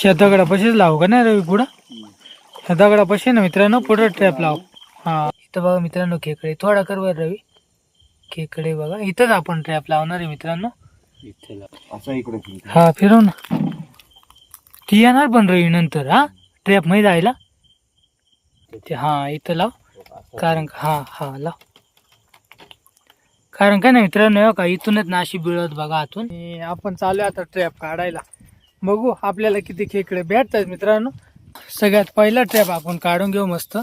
ह्या दगडापाशीच लावू का नाही रवी पुढं? ह्या दगडापाशी ना मित्रांनो पुढं ट्रॅप लावू. हा इथं बघा मित्रांनो खेकडे, थोडा कर वर रवी. खेकडे बघा, इथंच आपण ट्रॅप लावणार आहे मित्रांनो. हा फिरव ना. ती येणार पण रवी नंतर. हा ट्रॅप मध्ये जायला हा इथं लाव. कारण हा लाव. कारण काय नाही मित्रांनो का इथूनच नाशी बिळत बघा आतून. आपण चालू आता ट्रॅप काढायला. बघू आपल्याला किती खेकडे भेटतात मित्रांनो. सगळ्यात पहिला ट्रॅप आपण काढून घेऊ मस्त.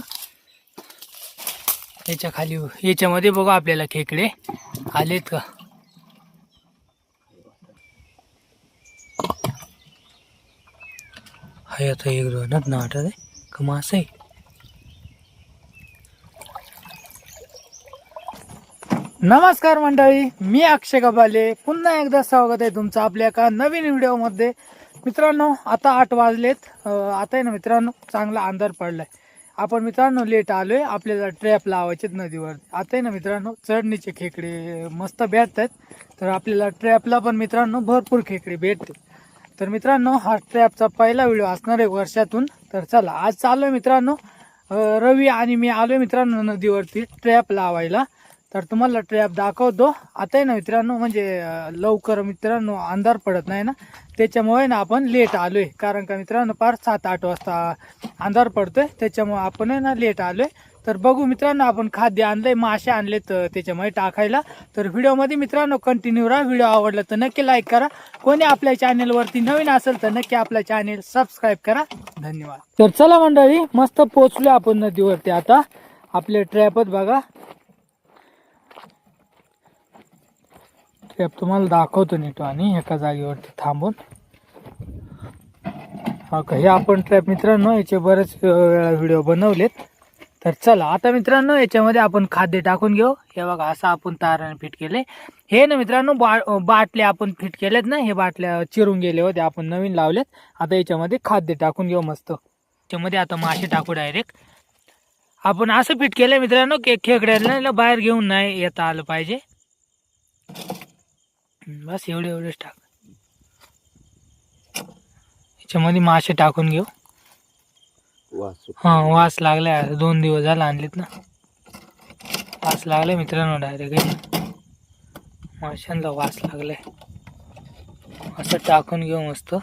याच्या खाली याच्यामध्ये बघू आपल्याला खेकडे आलेत का. हाय आता एक दोनच ना वाटत आहे का मास आहे. नमस्कार मंडळी, मी अक्षय कबाले. पुन्हा एकदा स्वागत आहे तुमचं आपल्या एका नवीन व्हिडिओमध्ये. मित्रांनो आता 8 वाजलेत. आता आहे ना मित्रांनो चांगला अंधार पडलाय. आपण मित्रांनो लेट आलोय. आपल्याला ट्रॅप लावायचे नदीवर. आता आहे ना मित्रांनो चढणीचे खेकडे मस्त भेटतात. तर आपल्याला ट्रॅपला पण मित्रांनो भरपूर खेकडे भेटते. तर मित्रांनो हा ट्रॅपचा पहिला व्हिडिओ असणार आहे वर्षातून. तर चला आज चाललोय मित्रांनो. रवी आणि मी आलोय मित्रांनो नदीवरती ट्रॅप लावायला. तर तुम्हाला ट्रॅप दाखवतो. आता आहे ना मित्रांनो म्हणजे लवकर मित्रांनो अंधार पडत नाही ना, त्याच्यामुळे ना आपण लेट आलोय. कारण का मित्रांनो पार 7-8 वाजता अंधार पडतोय, त्याच्यामुळे आपण आहे ना लेट आलोय. तर बघू मित्रांनो आपण खाद्य आणलंय, मासे आणलेत त्याच्यामुळे टाकायला. तर व्हिडिओमध्ये मित्रांनो कंटिन्यू राहा. व्हिडिओ आवडला तर नक्की लाईक करा. कोणी आपल्या चॅनेलवरती नवीन असेल तर नक्की आपल्या चॅनेल सबस्क्राईब करा. धन्यवाद. तर चला मंडळी मस्त पोहोचलो आपण नदीवरती. आता आपले ट्रॅपच बघा. ट्रॅप तुम्हाला दाखवतो नीट आणि एका जागेवरती थांबून. हे आपण ट्रॅप मित्रांनो याचे बरेच वेळा व्हिडिओ बनवलेत. तर चला आता मित्रांनो याच्यामध्ये आपण खाद्य टाकून घेऊ. हे बघा असं आपण ताराने फिट केले. हे ना मित्रांनो बाटल्या आपण फिट केलेत ना, हे बाटल्या चिरून गेले होते आपण नवीन लावलेत. आता याच्यामध्ये खाद्य टाकून घेऊ मस्त. याच्यामध्ये आता मासे टाकू डायरेक्ट. आपण असं फिट केलंय मित्रांनो की खेकड्याला बाहेर घेऊन नाही येता आलं पाहिजे. बस एवढेच टाक. याच्यामध्ये मासे टाकून घेऊ. वास लागलाय. 2 दिवस झाला आणलेत ना, वास लागलाय मित्रांनो. डायरेक्ट माशांना वास लागलाय. असं टाकून घेऊ मस्त.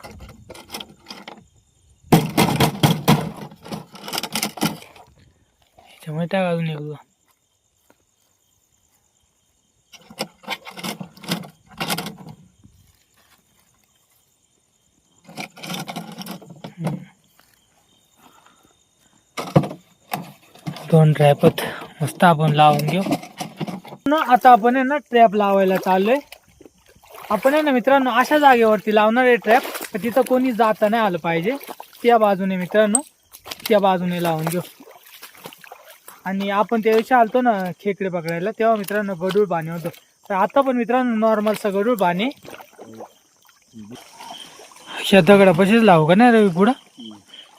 याच्यामध्ये टाक अजून एकदा. दोन ट्रॅपत मस्त आपण लावून घेऊ. आता आपण आहे ना ट्रॅप लावायला चाललोय. आपण आहे ना मित्रांनो अशा जागेवरती लावणार आहे ट्रॅप, तिथं कोणी जाता नाही आलं पाहिजे. त्या बाजूने मित्रांनो त्या बाजूने लावून घेऊ. आणि आपण त्या दिवशी आलतो ना खेकडे पकडायला, तेव्हा मित्रांनो गडूळ पाणी होतं. तर आता पण मित्रांनो नॉर्मलचं गडूळ पाणी. ह्या दगडापाशीच लावू का नाही रवी पुढं?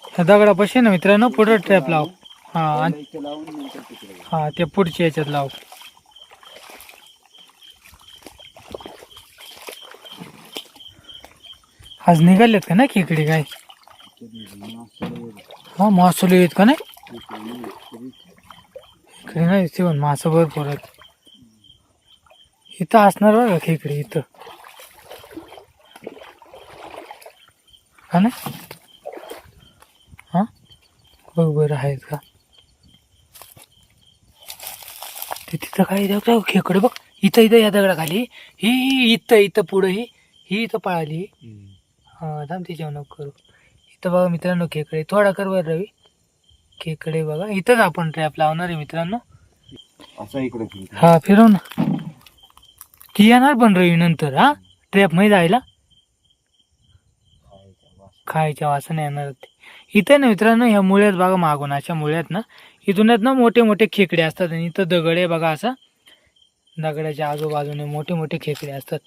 ह्या दगडापाशी ना मित्रांनो पुढं ट्रॅप लावू. हा त्या पुढच्या याच्यात लावू. आज निघालेत का नाही खेकडे काय? हा मासोली येत का नाही? खेकडे नाही ते पण मासं भरपूर आहेत. इथं असणार बघा खेकडे इथं हा ना. हा बघ बरं आहेत का ते तिथं. काही खेकडे बघ इथं या दगडाखाली. ही इथं पुढं ही इथं पळाली. हा थांब तिच्यावर नको करू. इथं बघा मित्रांनो खेकडे. थोडा कर वर रवी. खेकडे बघा इथंच आपण ट्रॅप लावणार आहे मित्रांनो. हा फिरव ना. ती येणार पण रवी नंतर. हा ट्रॅप मध्ये जायला खायच्या वासना येणार. इथे ना मित्रांनो ह्या मुळ्यात बघा मागून अशा मुळ्यात ना, इथूनच ना मोठे मोठे खेकडे असतात. आणि इथं दगड आहे बघा. असं दगडाच्या आजूबाजूने मोठे मोठे खेकडे असतात.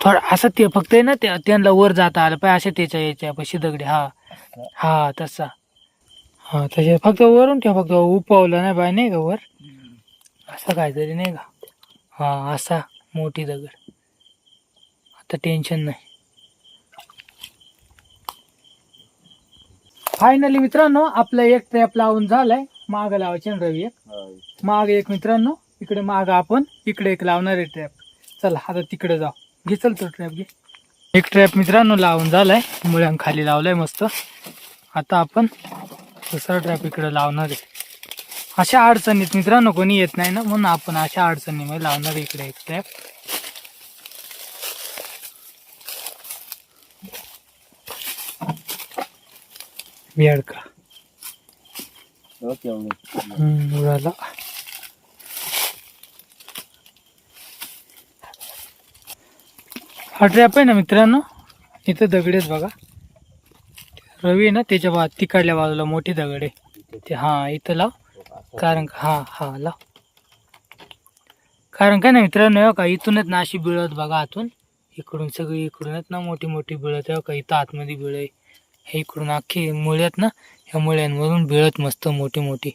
थोडं असं ते फक्त आहे ना त्यांना वर जाता आलं पाहिजे. असे त्याच्या याच्यापाशी दगडे. हा तसा. हा तसे फक्त वरून ठेव. फक्त उपवलं नाही पाहिजे नाही का वर. असं काहीतरी नाही का. हा असा मोठी दगड. आता टेन्शन नाही. फायनली मित्रांनो आपला एक ट्रॅप लावून झालाय. माग लावायचे ना रवी एक, माग एक मित्रांनो, इकडे माग आपण इकडे एक लावणार आहे ट्रॅप. चला आता तिकडे जाऊ. घे चल तो ट्रॅप घे. एक ट्रॅप मित्रांनो लावून झालाय, मुळ्यां खाली लावलाय मस्त. आता आपण दुसरा ट्रॅप इकडे लावणार आहे. अशा अडचणीत मित्रांनो कोणी येत नाही ना, म्हणून आपण अशा अडचणीमध्ये लावणार आहे इकडे एक ट्रॅप. बियाड का उडाला. हा ट्रॅप आहे ना मित्रांनो, इथं दगड आहेत बघा. रवी आहे ना त्याच्या तिकडल्या बाजूला मोठी दगड आहे ते. हा इथं लाव. कारण हा लाव. कारण काय ना मित्रांनो, का इथूनच ना अशी बिळत बघा आतून, इकडून सगळी इकडूनच ना मोठी मोठी बिळत आहे का. इथं आतमध्ये बिळ आहे. हे इकडून अख्खी मुळ्यात ना, ह्या मुळ्यांमधून बिळत मस्त मोठी मोठी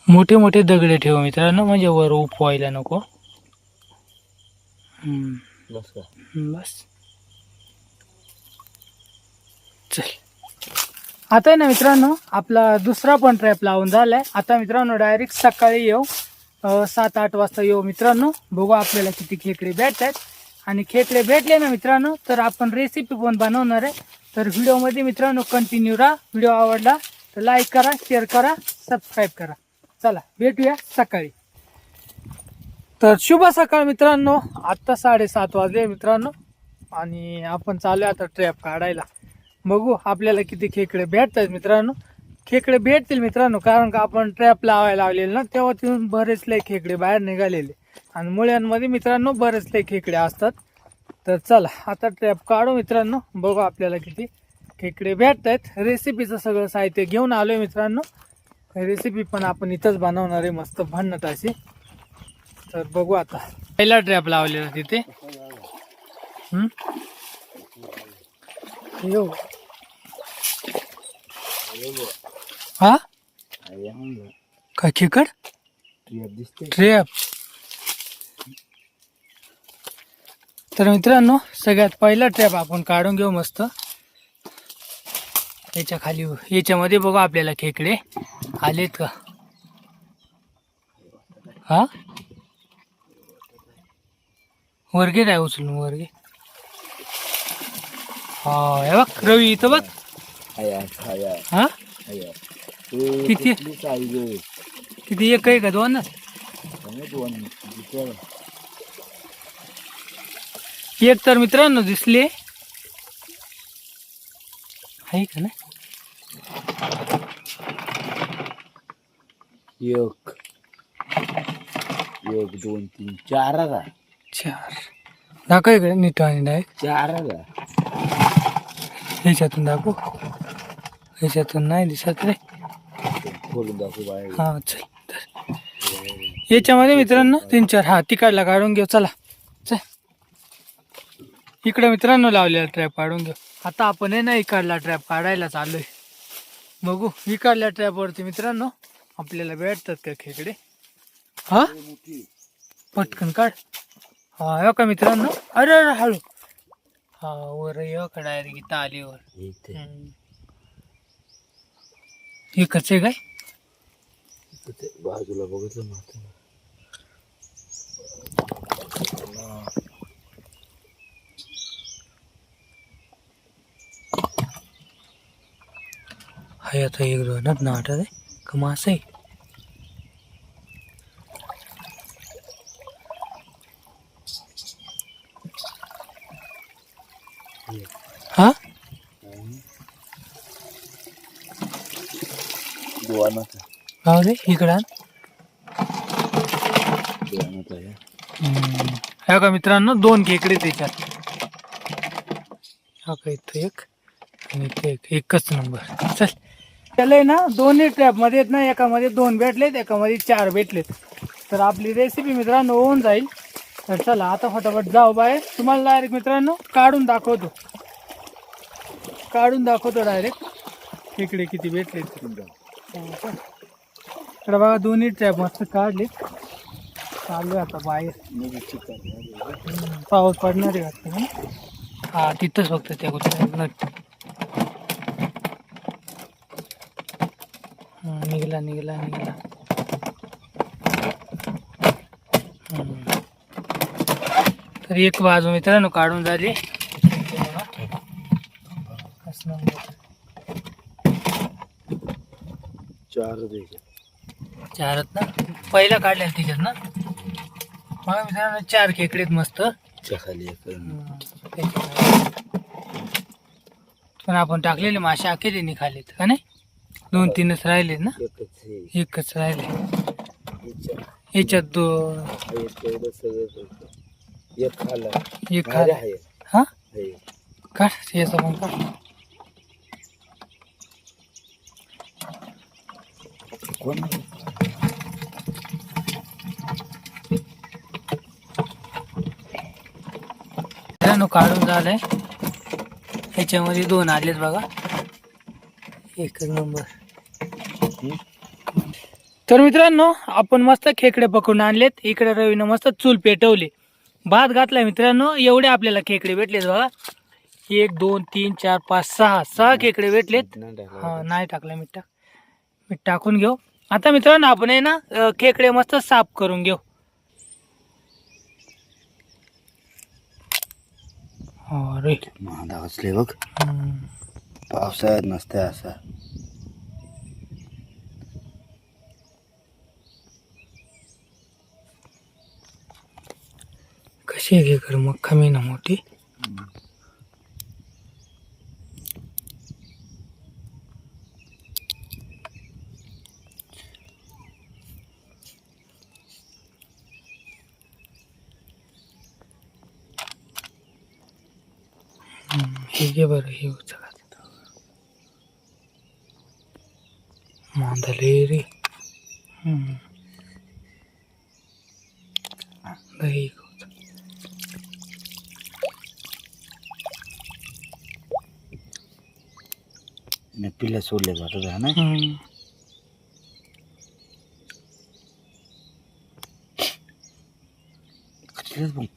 मोठे मोठे दगडे ठेव मित्रांनो, म्हणजे वर उपवायला नको. बस चल. आता आहे ना मित्रांनो आपला दुसरा पण ट्रॅप लावून झालाय. आता मित्रांनो डायरेक्ट सकाळी येऊ, 7-8 वाजता येऊ मित्रांनो. बघू आपल्याला किती खेकडे भेटत आहेत. आणि खेकडे भेटले ना मित्रांनो तर आपण रेसिपी पण बनवणार आहे. तर व्हिडिओमध्ये मित्रांनो कंटिन्यू राहा. व्हिडिओ आवडला तर लाईक करा, शेअर करा, सबस्क्राईब करा. चला भेटूया सकाळी. तर शुभ सकाळ मित्रांनो. आत्ता 7:30 वाजले मित्रांनो, आणि आपण चालू आता ट्रॅप काढायला. बघू आपल्याला किती खेकडे भेटतात मित्रांनो. खेकडे भेटतील मित्रांनो, कारण का आपण ट्रॅप लावायला लावलेले ना, तेव्हा तिथून बरेच लय खेकडे बाहेर निघालेले. आणि मुळ्यांमध्ये मित्रांनो बरेच लय खेकडे असतात. तर चला आता ट्रॅप काढू मित्रांनो, बघू आपल्याला किती खेकडे भेटत आहेत. रेसिपीचं सगळं साहित्य घेऊन आलोय मित्रांनो. रेसिपी पण आपण इथंच बनवणार आहे मस्त भन्नत अशी. तर बघू आता. पहिला ट्रॅप लावलेला तिथे. यो हा काय खेकड ट्रॅप. तर मित्रांनो सगळ्यात पहिला ट्रॅप आपण काढून घेऊ मस्त. याच्या खाली याच्यामध्ये बघू आपल्याला खेकडे आलेत का. हा वर्गे काय उचलून वर्गे. हा हे बघ रवी इथं बघ. हा किती किती, एक आहे का दोन. एक तर मित्रांनो दिसले आहे का ना. एक 2 3 4 चार दाखव इकडे नीट आणि डायरेक्ट 4 ह्याच्यातून दाखव. ह्याच्यातून नाही दिसत रे. खोलून दाखव बाहेर. हा चल. याच्यामध्ये मित्रांनो 3-4 हा तिकडला काढून घेऊ. चला चल. इकडे मित्रांनो लावलेला ट्रॅप काढून घेऊ. आता आपण आहे ना इकडला ट्रॅप काढायला चाललोय. बघू इकडल्या ट्रॅपवरती मित्रांनो आपल्याला भेटतात का खेकडे. हा पटकन काढ. हा हो का मित्रांनो. अरे अरे हळू. हा वर हो का डायरेक्ट इथं आली वर. एकच आहे काय. बाजूला बघितलं नव्हतं. हाय आता एक दोनच नाटक आहे का मास आहे. हा राहू दे इकडं. हा का मित्रांनो 2 खेकडे त्याच्यात. हा का इथं एक आणि इथं एक. एकच नंबर. चल त्याला ना दोन्ही ट्रॅप मध्ये आहेत ना, एकामध्ये 2 भेटलेत, एकामध्ये 4 भेटलेत. तर आपली रेसिपी मित्रांनो होऊन जाईल. तर चला आता फटाफट जाऊ बाहेर. तुम्हाला डायरेक्ट मित्रांनो काढून दाखवतो. डायरेक्ट खेकडे किती भेटलेत. तर बघा दोन्ही ट्रॅप मस्त काढले. चालू आता बाहेर. पाऊस पडणार आहे वाटतं. हा तिथंच फक्त त्या गोष्टी. निघला निघला निघला. तर एक बाजू मित्रांनो काढून झाली. चार द्यायचे. चारत ना पहिला काढल्या तिच्यात ना मला मित्रांनो 4 खेकडेत मस्त. खाली एक पण आपण टाकलेले मासे अखेर निघालेत का नाही. 2-3च राहिलेत ना. एकच राहिले याच्यात 2. एक खाला एक खाला आहे. हा काढ याचा पण काढ. कोण मित्रांनो काढून झालंय. ह्याच्यामध्ये 2 आलेत बघा. एकच नंबर. तर मित्रांनो आपण मस्त खेकडे पकडून आणलेत. इकडे रवीनं मस्त चूल पेटवली. भात घातलाय मित्रांनो. एवढे आपल्याला खेकडे भेटलेत बघा. 1 2 3 4 5 6 खेकडे भेटलेत. हा नाही टाकलं मीठ. मीठ टाकून घेऊ. आता मित्रांनो आपण आहे ना खेकडे मस्त साफ करून घेऊ. अरे मांदा असले बघ. पावसाळ्यात नसते असा. कशी आहे खेकडे मग कमी ना मोठी. हे घे बरं हे मांदले रे. दही पिल्ला सोडले जातात है ना.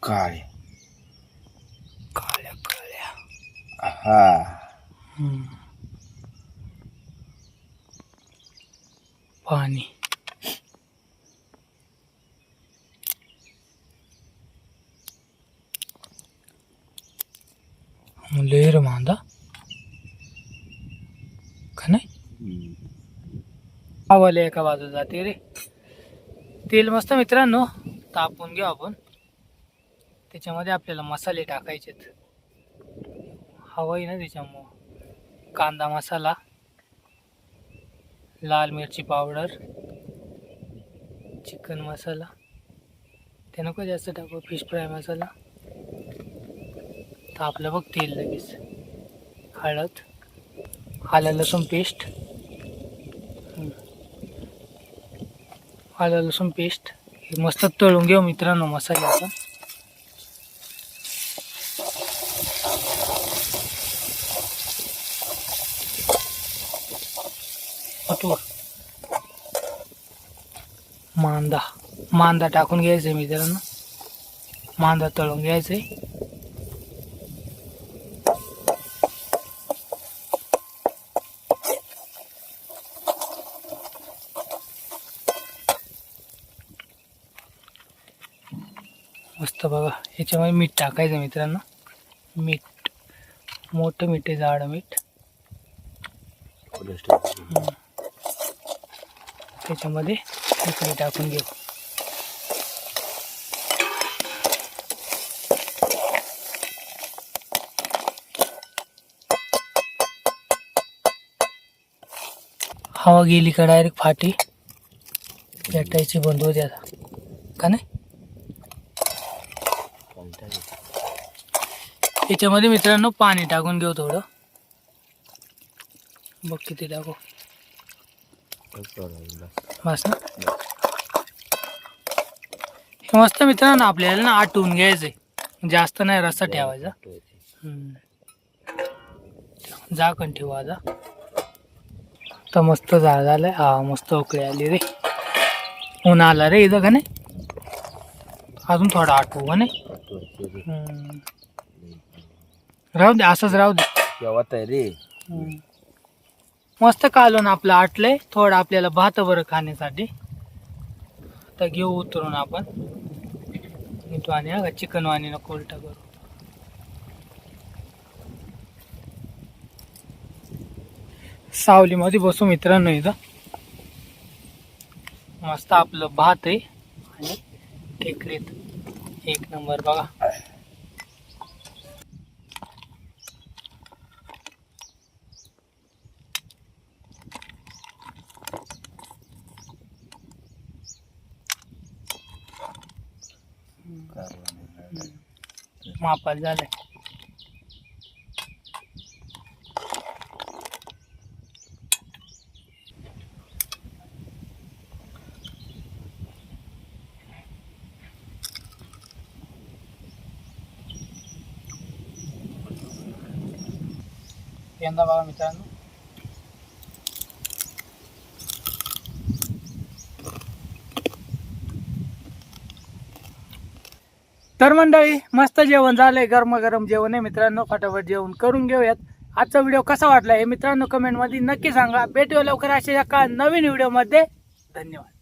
काय काळ्या काळ्या. हा पाणी लेर मांदा का नाही. आवाले एका बाजू जाते रे. तेल मस्त मित्रांनो तापून घेऊ आपण. त्याच्यामध्ये आपल्याला मसाले टाकायचेत. हवाई ना त्याच्यामुळं कांदा मसाला, लाल मिरची पावडर, चिकन मसाला. ते नको जास्त टाकू. फिश फ्राय मसाला. तर आपलं बघ तेल लगेच. हळद, आलं लसूण पेस्ट, आलं लसूण पेस्ट हे मस्त तळून घेऊ मित्रांनो मसाल्याचा. मांदा टाकून घ्यायचंय मित्रांनो. मांदा तळून घ्यायचंय. मस्त बघा. ह्याच्यामध्ये मीठ टाकायचं मित्रांनो. मीठ मोठं मीठ आहे, जाड मीठ. त्याच्यामध्ये खेकडे टाकून घेऊ. हवा गेली का डायरेक्ट फाटी पेटायची बंद होते आता का नाही. याच्यामध्ये मित्रांनो पाणी टाकून घेऊ थोडं. बघ किती टाकू. बस ना. हे मस्त मित्रांनो आपल्याला ना आटवून घ्यायचंय. जास्त नाही रस्सा ठेवायचा. झाकण ठेवू आता. तर मस्त झालंय. हा मस्त उकळी आली रे. ऊन आला रे इथं का नाही. अजून थोडा आटवू का नाही. राहू दे असंच राहू दे. केव्हा रे. मस्त कालून आपलं आटलंय. थोडं आपल्याला भात बरं खाण्यासाठी. तर घेऊ उतरून आपण इथं आणि चिकन वाणी नको उलटा करू. सावलीमध्ये बसू मित्रांनो. इथं मस्त आपलं भात आहे आणि टेकडीत एक नंबर बघा. मापात झालंय. यंदा बघा मित्रांनो. तर मंडळी मस्त जेवण झालंय. गरम जेवण आहे मित्रांनो. फटाफट जेवण करून घेऊयात. आजचा व्हिडिओ कसा वाटला हे मित्रांनो कमेंट मध्ये नक्की सांगा. भेटूया लवकर अशा एका नवीन व्हिडिओ मध्ये. धन्यवाद.